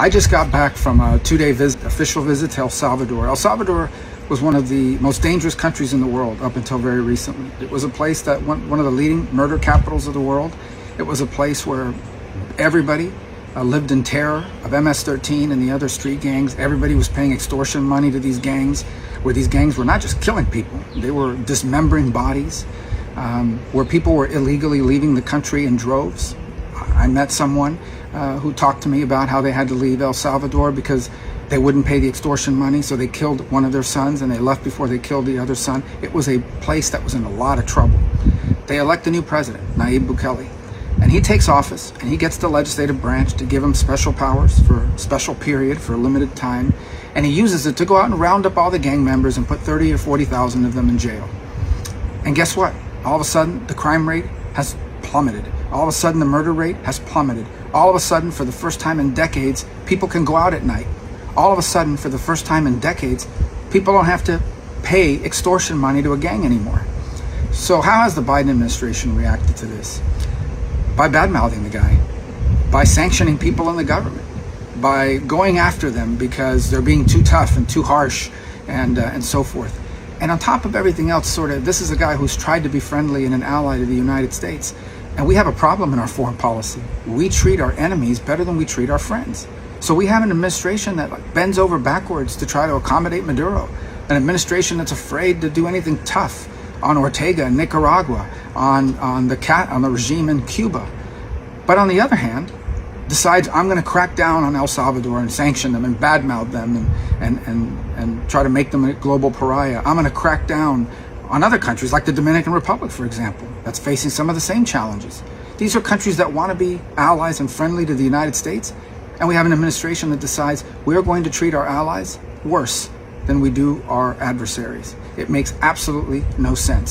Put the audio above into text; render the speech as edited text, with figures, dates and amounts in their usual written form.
I just got back from a 2-day official visit to El Salvador. El Salvador was one of the most dangerous countries in the world up until very recently. It was a place that one of the leading murder capitals of the world. It was a place where everybody lived in terror of MS-13 and the other street gangs. Everybody was paying extortion money to these gangs, where these gangs were not just killing people, they were dismembering bodies, where people were illegally leaving the country in droves. I met someone who talked to me about how they had to leave El Salvador because they wouldn't pay the extortion money, so they killed one of their sons and they left before they killed the other son. It was a place that was in a lot of trouble. They elect a new president, Bukele, and he takes office and he gets the legislative branch to give him special powers for a special period, for a limited time, and he uses it to go out and round up all the gang members and put 30 or 40,000 of them in jail. And guess what? All of a sudden, the crime rate has plummeted. All of a sudden, the murder rate has plummeted. All of a sudden, for the first time in decades, people can go out at night. All of a sudden, for the first time in decades, people don't have to pay extortion money to a gang anymore. So how has the Biden administration reacted to this? By bad-mouthing the guy, by sanctioning people in the government, by going after them because they're being too tough and too harsh and so forth. And on top of everything else, this is a guy who's tried to be friendly and an ally to the United States. And we have a problem in our foreign policy. We treat our enemies better than we treat our friends. So we have an administration that bends over backwards to try to accommodate Maduro, an administration that's afraid to do anything tough on Ortega in Nicaragua, on the regime in Cuba. But on the other hand, decides I'm going to crack down on El Salvador and sanction them and badmouth them and try to make them a global pariah. I'm going to crack down on other countries like the Dominican Republic, for example, that's facing some of the same challenges. These are countries that want to be allies and friendly to the United States, and we have an administration that decides we're going to treat our allies worse than we do our adversaries. It makes absolutely no sense.